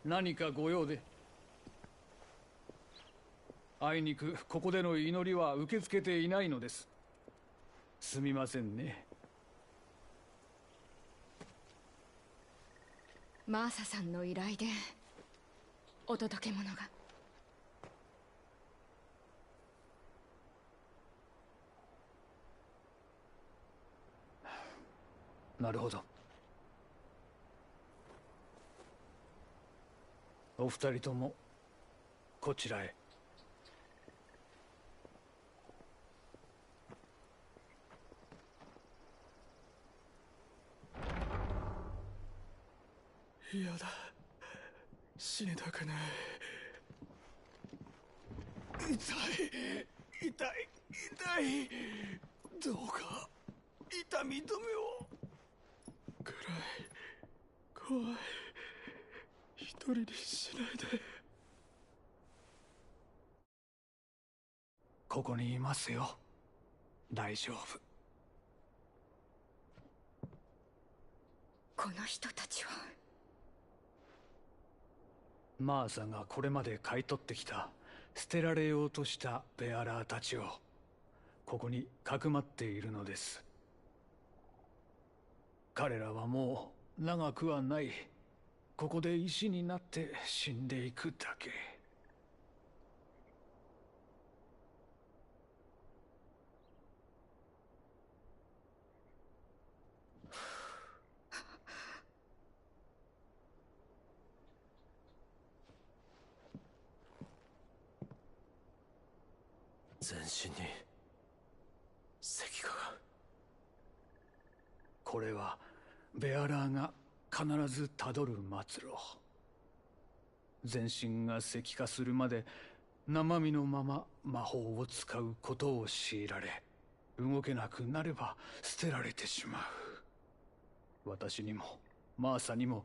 何かご用で？あいにくここでの祈りは受け付けていないのです。すみませんね。マーサさんの依頼でお届け物が。なるほど。お二人ともこちらへ。嫌だ。死にたくない。痛い痛い痛い。どうか痛み止めを。暗い怖い。一人にしないで。ここにいますよ。大丈夫。この人たちは。マーサがこれまで買い取ってきた捨てられようとしたベアラーたちをここにかくまっているのです。彼らはもう長くはない。ここで石になって死んでいくだけ。全身に石化が。これはベアラーが必ずたどる末路。全身が石化するまで生身のまま魔法を使うことを強いられ、動けなくなれば捨てられてしまう。私にもマーサにも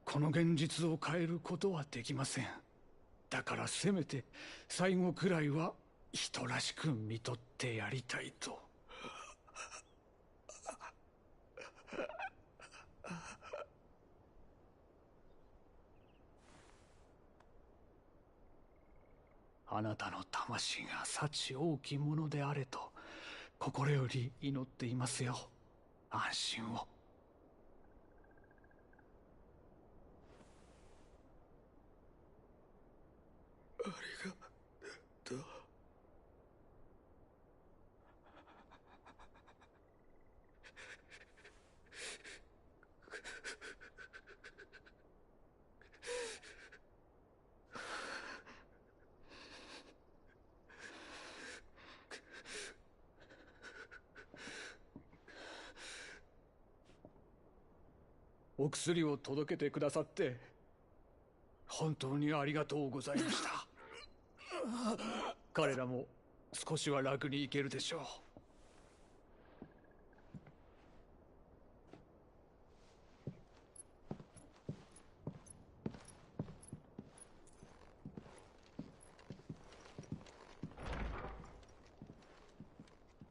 この現実を変えることはできません。だからせめて最後くらいは人らしく見とってやりたいと。あなたの魂が幸大きものであれと心より祈っていますよ。安心を。ありがとう。お薬を届けてくださって本当にありがとうございました。彼らも少しは楽に行けるでしょう。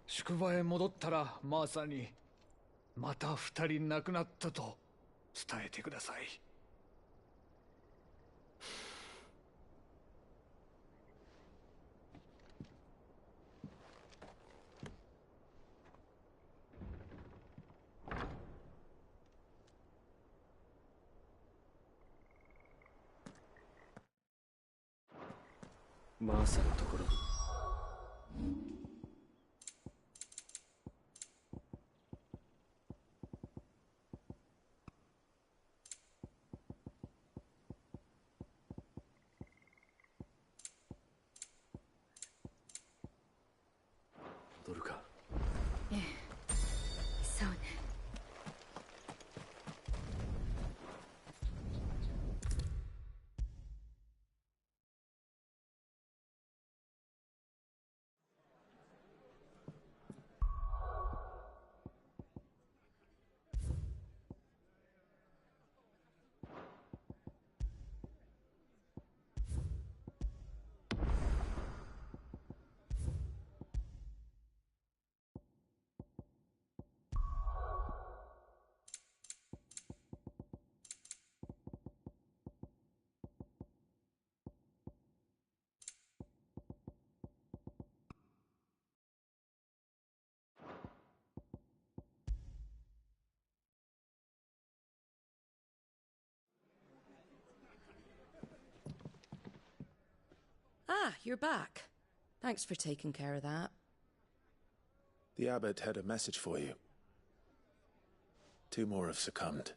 宿場へ戻ったらマーサにまた二人亡くなったと伝えてください。マーサのところ。戻るか。ええ、そうね。you're back. Thanks for taking care of that. The abbot had a message for you. 2 more have succumbed.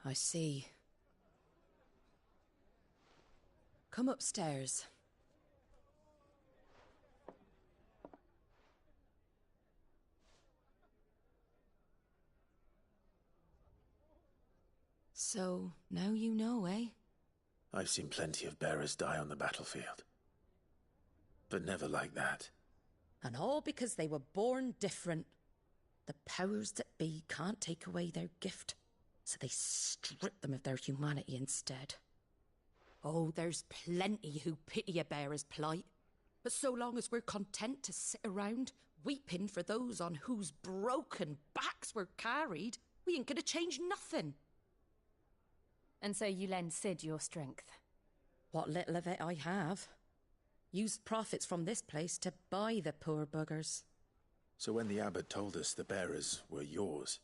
I see. Come upstairs. So, now you know, eh? I've seen plenty of bearers die on the battlefield. But never like that. And all because they were born different. The powers that be can't take away their gift, so they strip them of their humanity instead. Oh, there's plenty who pity a bearer's plight. But so long as we're content to sit around, weeping for those on whose broken backs we're carried, we ain't gonna change nothing. And so you lend Sid your strength? What little of it I have. Used profits from this place to buy the poor buggers. So when the abbot told us the bearers were yours...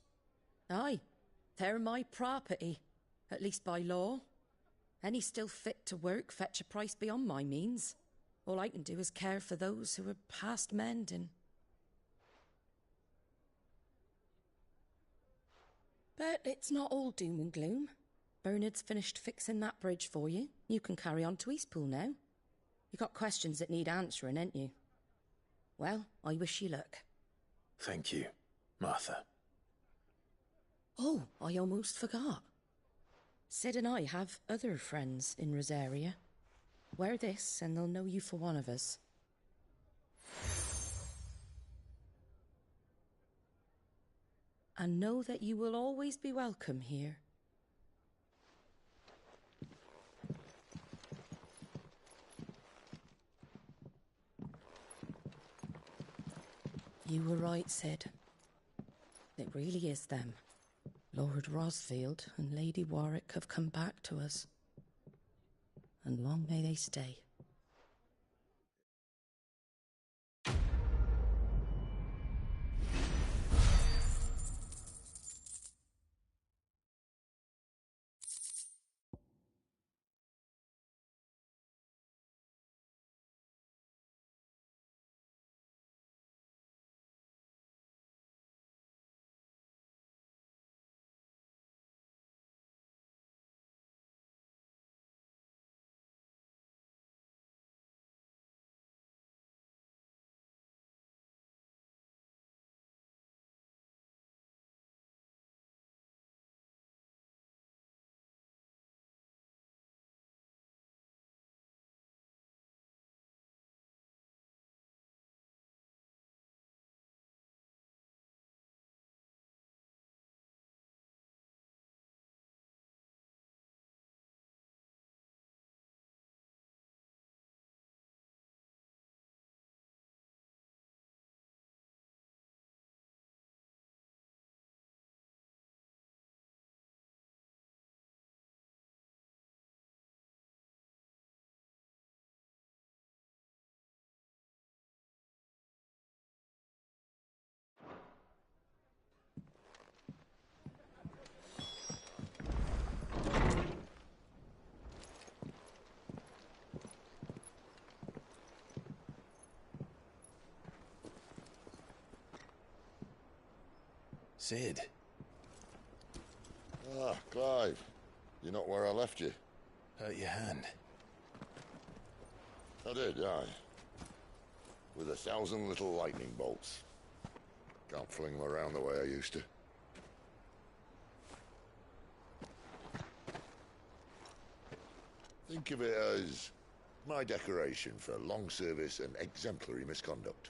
Aye, they're my property, at least by law. Any still fit to work fetch a price beyond my means. All I can do is care for those who are past mending. But it's not all doom and gloom. Bernard's finished fixing that bridge for you. You can carry on to Eastpool now. You got questions that need answering, ain't you? Well, I wish you luck. Thank you, Martha. Oh, I almost forgot. Sid and I have other friends in Rosaria. Wear this and they'll know you for one of us. And know that you will always be welcome here. You were right, Sid. It really is them. Lord Rosfield and Lady Warwick have come back to us. And long may they stay. Sid. Ah, Clive. You're not where I left you. Hurt your hand. I did, aye. With 1,000 little lightning bolts. Can't fling them around the way I used to. Think of it as my decoration for long service and exemplary misconduct.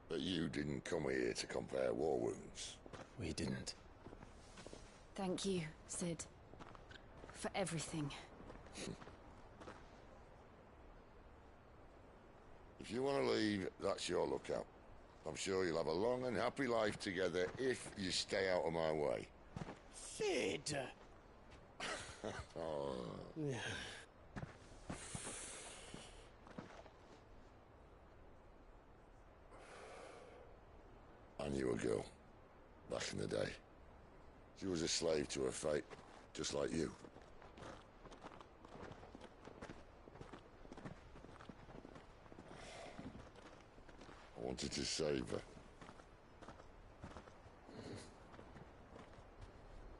But you didn't come here to compare war wounds. We didn't. Thank you, Sid. For everything. If you want to leave, that's your lookout. I'm sure you'll have a long and happy life together if you stay out of my way. Sid! Oh. knew a girl, back in the day. She was a slave to her fate, just like you. I wanted to save her.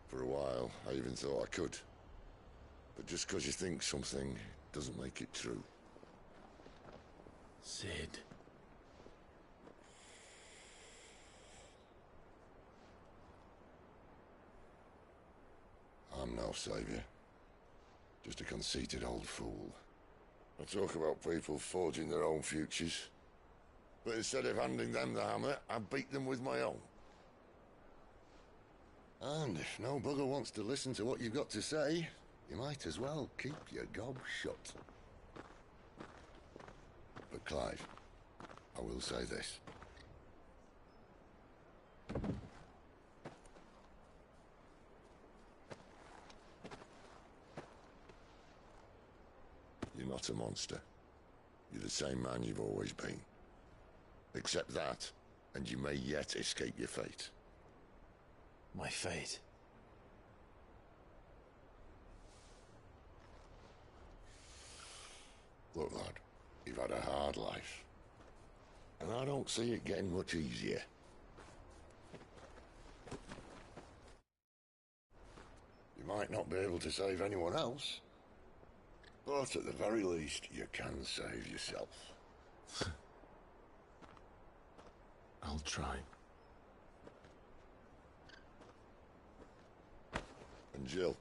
For a while, I even thought I could. But just because you think something doesn't make it true. Sid. I'm no savior. Just a conceited old fool. I talk about people forging their own futures. But instead of handing them the hammer, I beat them with my own. And if no bugger wants to listen to what you've got to say, you might as well keep your gob shut. But Clive, I will say this. You're not a monster. You're the same man you've always been. Accept that, and you may yet escape your fate. My fate. Look, lad, you've had a hard life. And I don't see it getting much easier. You might not be able to save anyone else, but at the very least, you can save yourself. I'll try. And Jill,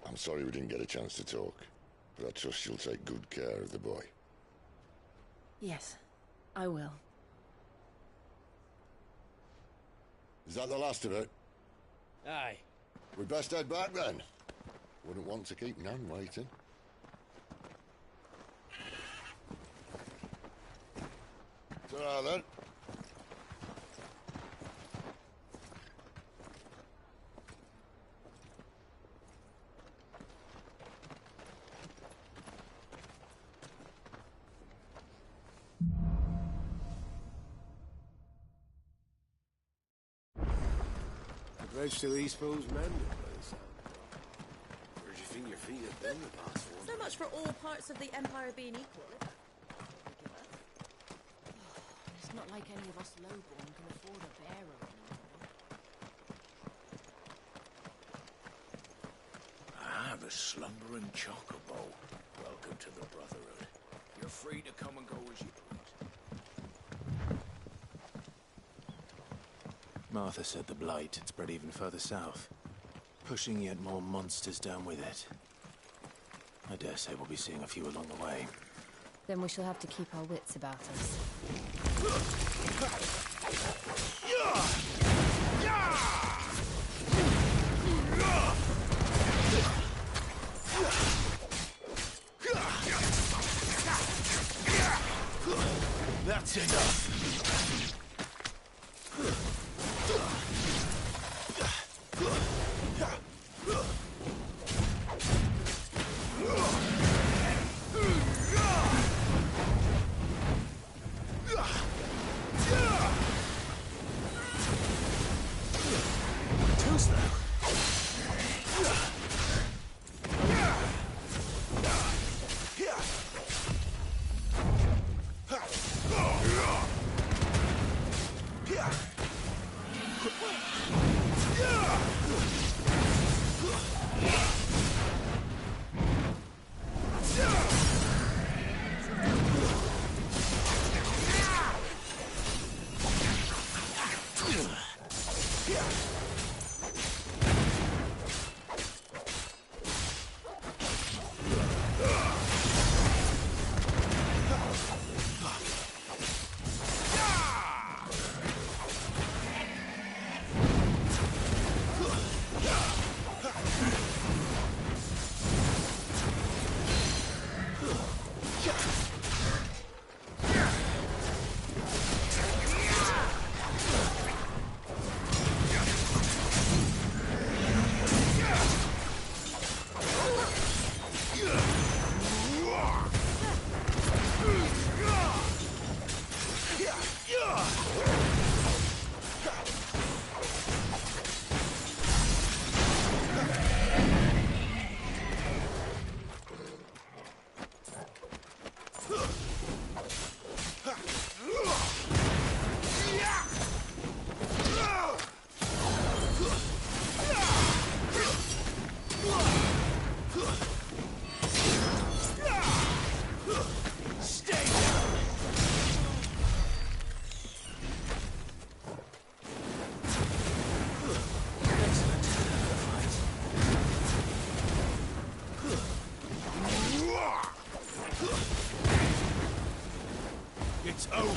I'm sorry we didn't get a chance to talk, but I trust you'll take good care of the boy. Yes, I will. Is that the last of it? Aye. We'd best head back then. Wouldn't want to keep Nan waiting. Ta-ra then. The bridge to East Fool's mended by the sound of it. Where do you think your feet have been the past 4 So much for all parts of the Empire being equal. It's not like any of us lowborn can afford a bearer anymore. The slumbering chocobo. Welcome to the Brotherhood. You're free to come and go as you please. Martha said the Blight had spread even further south, pushing yet more monsters down with it. I dare say we'll be seeing a few along the way. Then we shall have to keep our wits about us. That's enough. Yeah. It's over.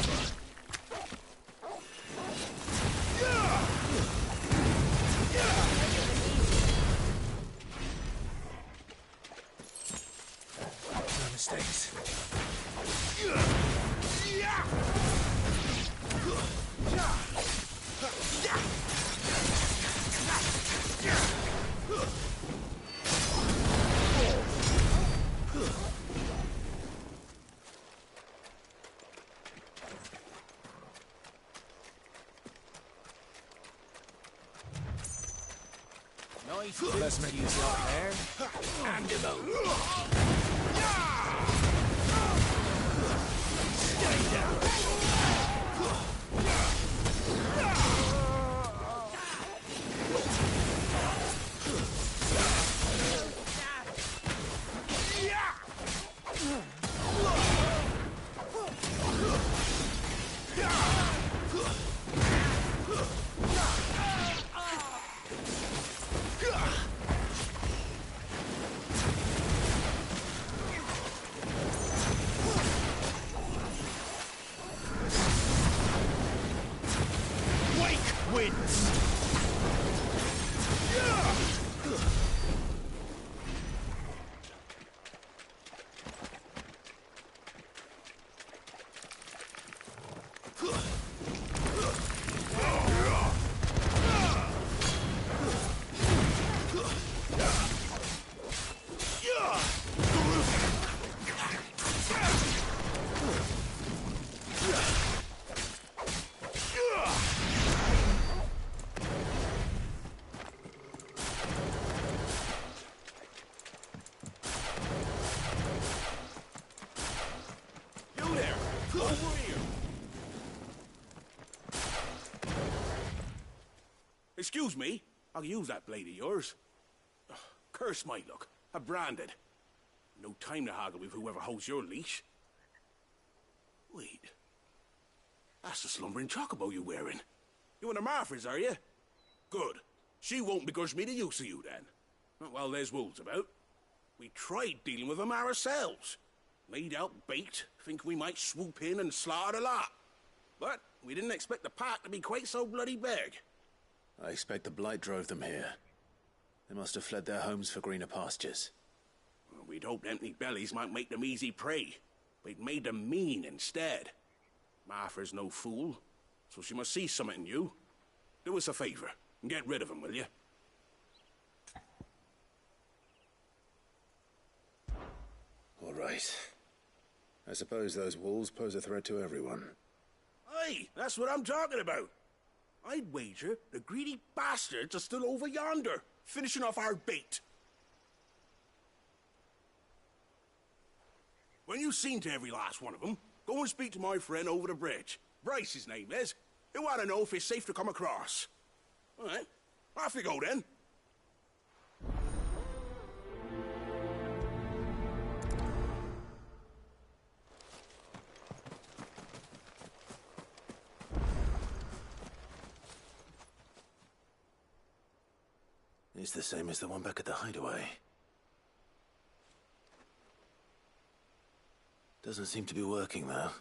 No mistakes. Nice. Let's make use of there. And him out. Stay down. Wins. Excuse me, I can use that blade of yours. Ugh, curse my luck. I'm branded. No time to haggle with whoever holds your leash. Wait. That's the slumbering chocobo you're wearing. You one of Martha's, are you? Good. She won't begrudge me the use of you, then. Not while there's wolves about. We tried dealing with them ourselves. Laid out bait, think we might swoop in and slaughter the lot. But we didn't expect the pack to be quite so bloody big. I expect the blight drove them here. They must have fled their homes for greener pastures. Well, we'd hoped empty bellies might make them easy prey. We'd made them mean instead. Martha's no fool, so she must see something in you. Do us a favor and get rid of them, will you? All right. I suppose those wolves pose a threat to everyone. Aye, that's what I'm talking about. I'd wager the greedy bastards are still over yonder, finishing off our bait. When you've seen to every last one of them, go and speak to my friend over the bridge. Bryce, his name is. He'll want to know if it's safe to come across. All right, off you go then. It's the same as the one back at the hideaway. Doesn't seem to be working, though.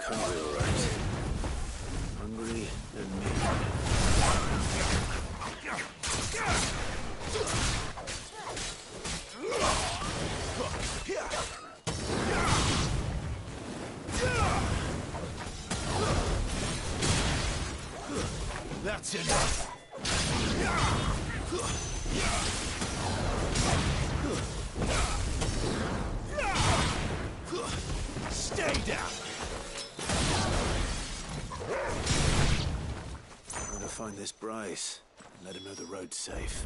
hungry, all right. Hungry and me. That's enough. Stay down. I'm gonna find this Bryce and let him know the road's safe.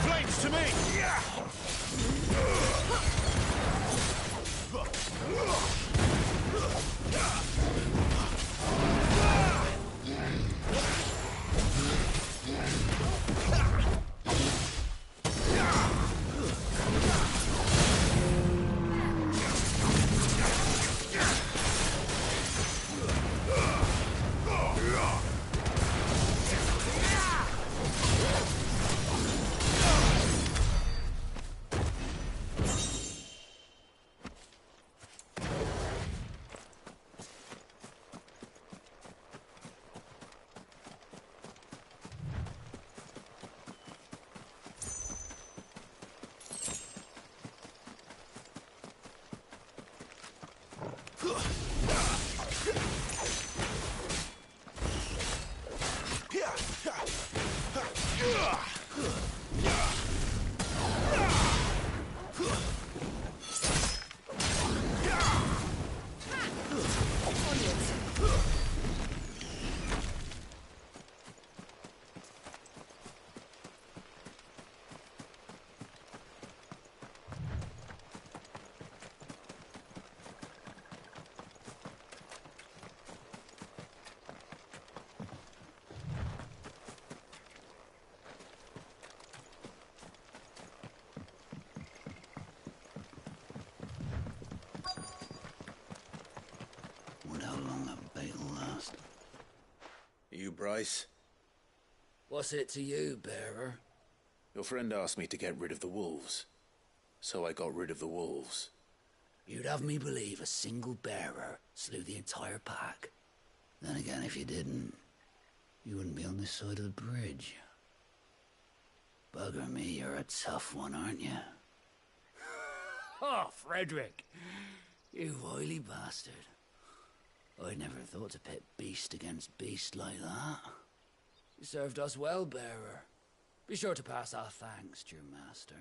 Flames to me! You, Bryce? What's it to you, bearer? Your friend asked me to get rid of the wolves. So I got rid of the wolves. You'd have me believe a single bearer slew the entire pack. Then again, if you didn't, you wouldn't be on this side of the bridge. Bugger me, you're a tough one, aren't you? Oh, Frederick! You wily bastard. I'd never thought to pit beast against beast like that. You served us well, bearer. Be sure to pass our thanks to your master.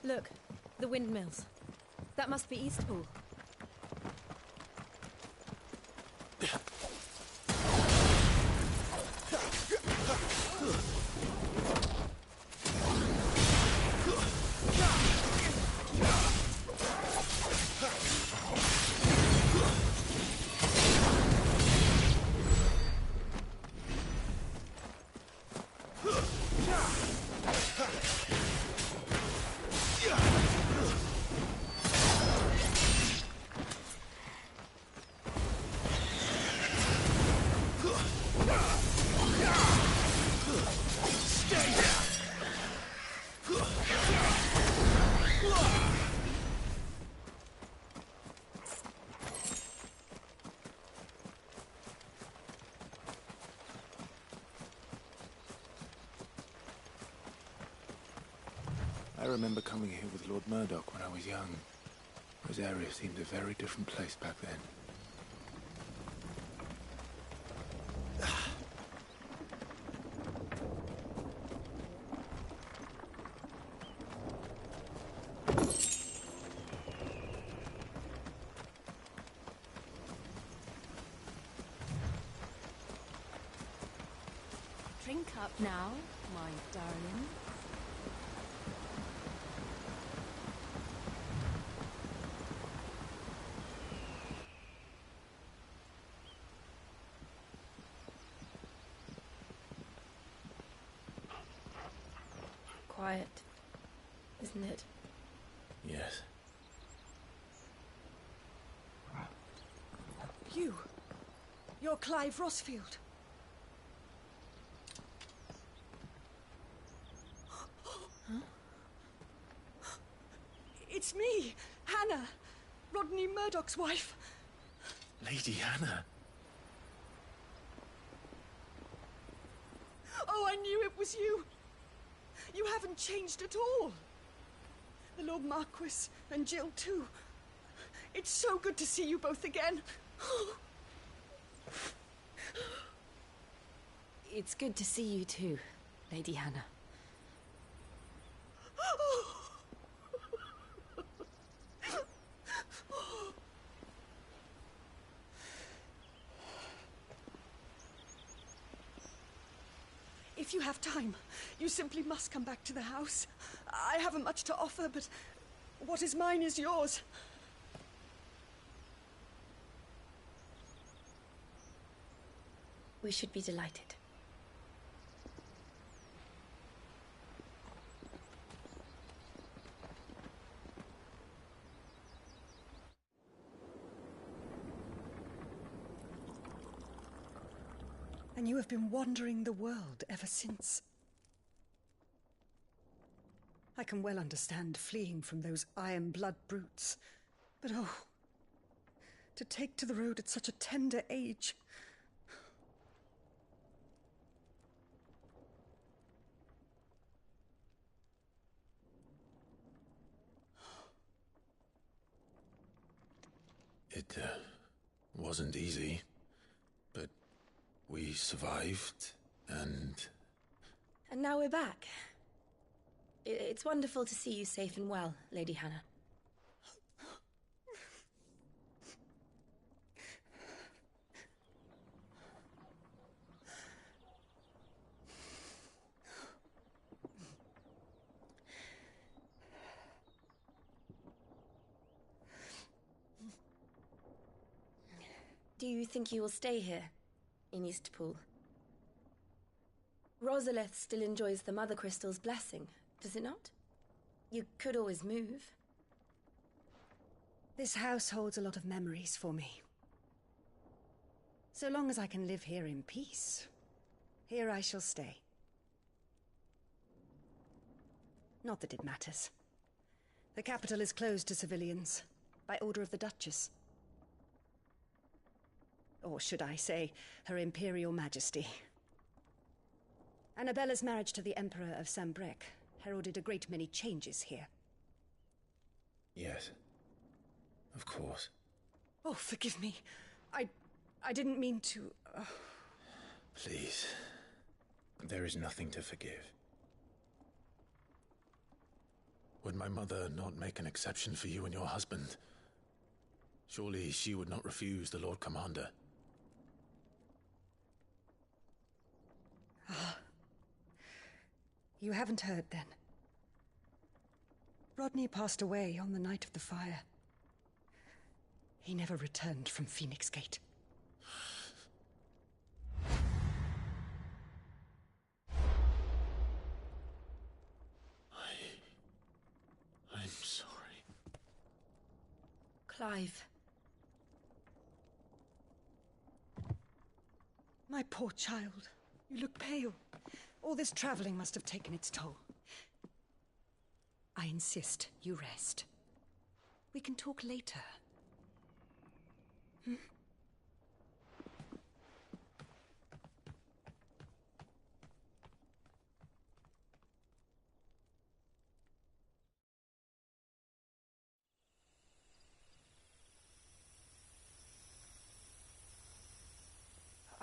Look, the windmills. That must be Eastpool. I remember coming here with Lord Murdoch when I was young. Rosaria seemed a very different place back then. Drink up now, my darling. Quiet, isn't it? Yes. You're Clive Rossfield. It's me, Hannah, Rodney Murdoch's wife. Lady Hannah. Oh, I knew it was you. You haven't changed at all. The Lord Marquis and Jill too. It's so good to see you both again. It's good to see you too, Lady Hannah. If you have time, you simply must come back to the house. I haven't much to offer, but what is mine is yours. We should be delighted. And you have been wandering the world ever since. I can well understand fleeing from those iron-blood brutes. But oh, to take to the road at such a tender age. It wasn't easy, but we survived, and... And now we're back. It's wonderful to see you safe and well, Lady Hannah. Do you think you will stay here, in Eastpool? Rosalith still enjoys the Mother Crystal's blessing, does it not? You could always move. This house holds a lot of memories for me. So long as I can live here in peace, here I shall stay. Not that it matters. The capital is closed to civilians, by order of the Duchess. Or should I say, Her Imperial Majesty. Annabella's marriage to the Emperor of Sambrec heralded a great many changes here. Yes. Of course. Oh, forgive me. I didn't mean to... Please. There is nothing to forgive. Would my mother not make an exception for you and your husband? Surely she would not refuse the Lord Commander. You haven't heard, then. Rodney passed away on the night of the fire. He never returned from Phoenix Gate. I'm sorry. Clive. My poor child. You look pale. All this traveling must have taken its toll. I insist you rest. We can talk later.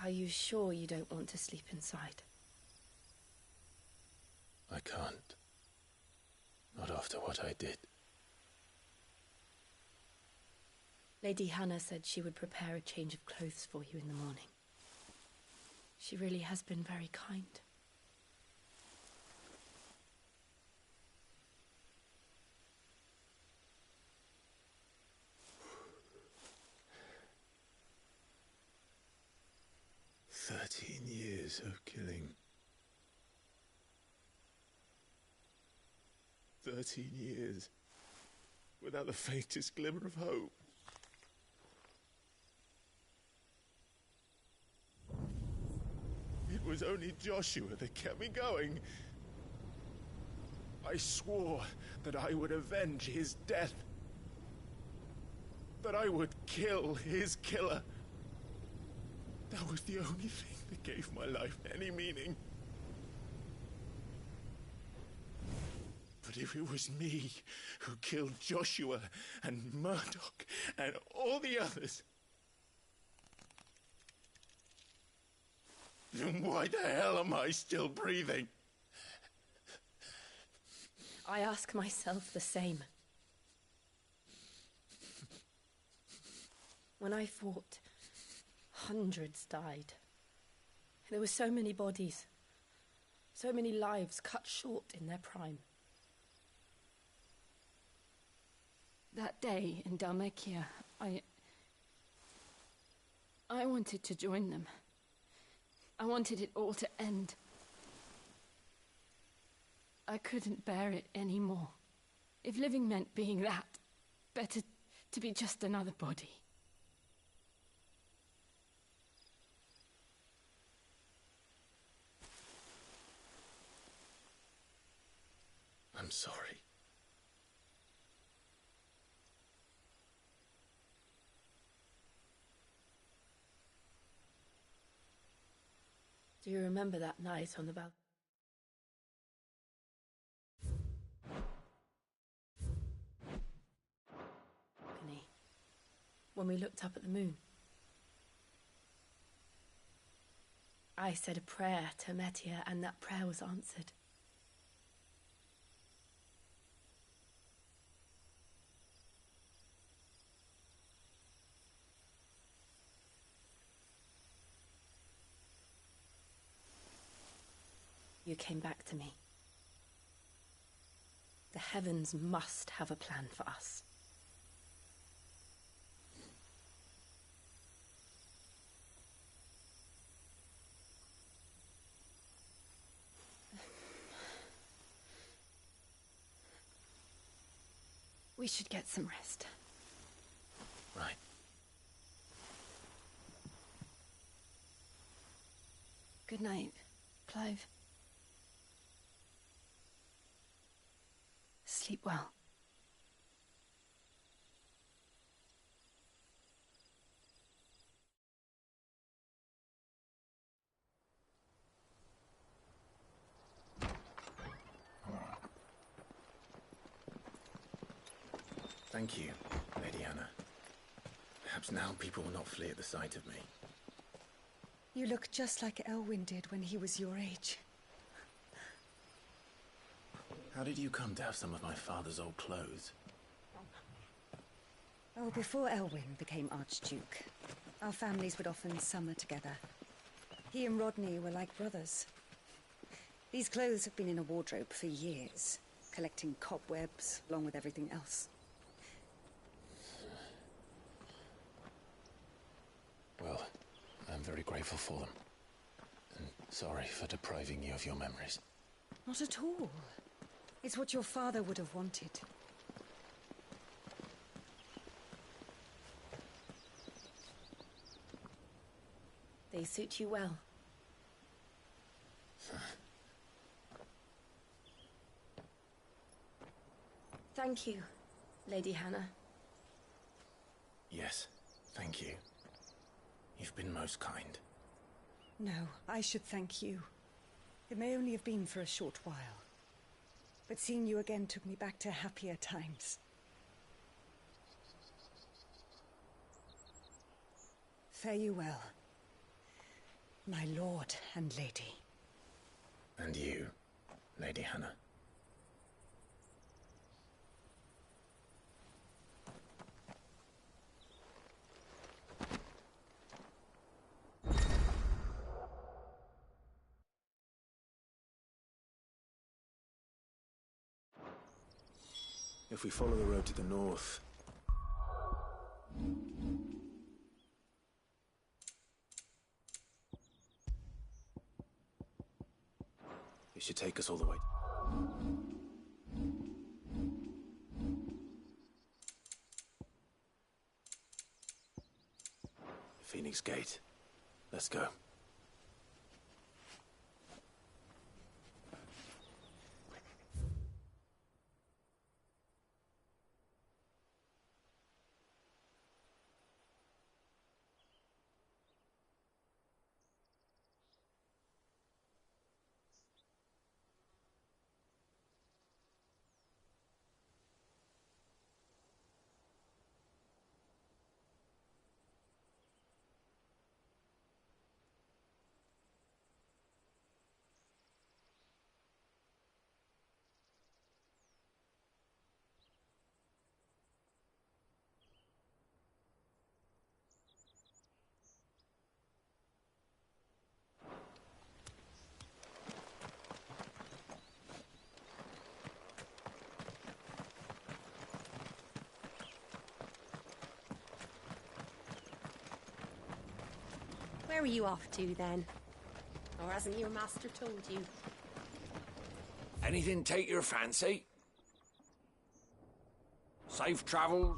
Are you sure you don't want to sleep inside? I can't. Not after what I did. Lady Hannah said she would prepare a change of clothes for you in the morning. She really has been very kind. Years of killing. 13 years. Without the faintest glimmer of hope. It was only Joshua that kept me going. I swore that I would avenge his death. That I would kill his killer. That was the only thing that gave my life any meaning. But if it was me who killed Joshua and Murdoch and all the others, then why the hell am I still breathing? I ask myself the same. When I fought, hundreds died. There were so many bodies, so many lives cut short in their prime. That day in Dalmekia, I wanted to join them. I wanted it all to end. I couldn't bear it anymore. If living meant being that, better to be just another body. I'm sorry. Do you remember that night on the balcony? When we looked up at the moon? I said a prayer to Metia, and that prayer was answered. You came back to me. The heavens must have a plan for us. We should get some rest. Right. Good night, Clive. Sleep well. Thank you, Lady Hannah. Perhaps now people will not flee at the sight of me. You look just like Elwyn did when he was your age. How did you come to have some of my father's old clothes? Oh, before Elwyn became Archduke, our families would often summer together. He and Rodney were like brothers. These clothes have been in a wardrobe for years, collecting cobwebs along with everything else. Well, I'm very grateful for them. And sorry for depriving you of your memories. Not at all. It's what your father would have wanted. They suit you well. Thank you, Lady Hannah. Yes, thank you. You've been most kind. No, I should thank you. It may only have been for a short while. But seeing you again took me back to happier times. Fare you well, my lord and lady. And you, Lady Hannah. If we follow the road to the north... it should take us all the way. Phoenix Gate. Let's go. Where are you off to, then? Or hasn't your master told you? Anything take your fancy? Safe travels?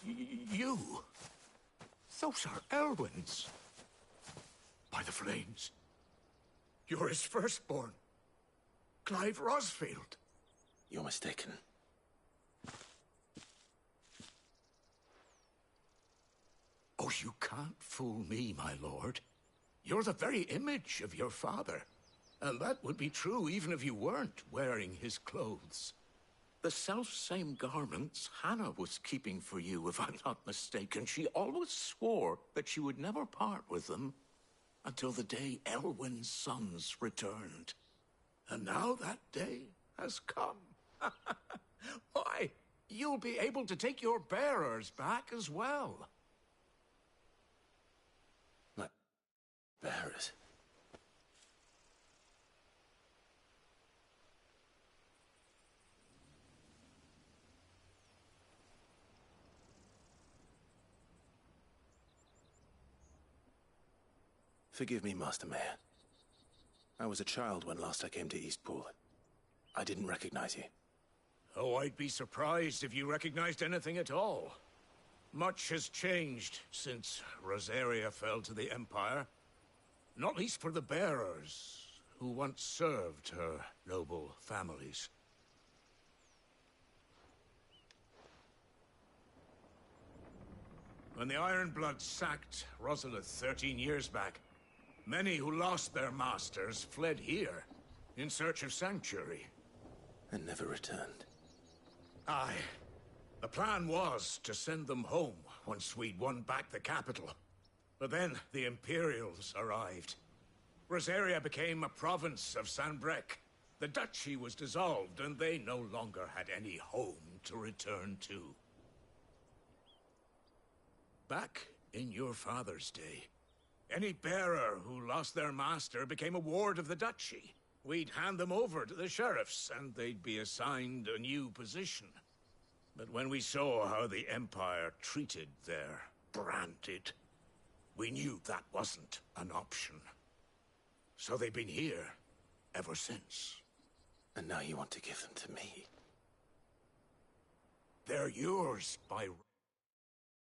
You? Those are Elwyn's. By the flames. You're his firstborn. Clive Rosfield. You're mistaken. Oh, you can't fool me, my lord. You're the very image of your father. And that would be true even if you weren't wearing his clothes. The self-same garments Hannah was keeping for you, if I'm not mistaken. She always swore that she would never part with them until the day Elwyn's sons returned. And now that day has come. Why, you'll be able to take your bearers back as well. My bearers? Forgive me, Master Mayor. I was a child when last I came to Eastpool. I didn't recognize you. Oh, I'd be surprised if you recognized anything at all. Much has changed since Rosaria fell to the Empire. Not least for the bearers, who once served her noble families. When the Ironbloods sacked Rosalith 13 years back, many who lost their masters fled here, in search of sanctuary. And never returned. Aye. The plan was to send them home once we'd won back the capital. But then the Imperials arrived. Rosaria became a province of Sanbreque. The duchy was dissolved, and they no longer had any home to return to. Back in your father's day, any bearer who lost their master became a ward of the duchy. We'd hand them over to the sheriffs, and they'd be assigned a new position. But when we saw how the Empire treated their branded, we knew that wasn't an option. So they've been here ever since. And now you want to give them to me? They're yours by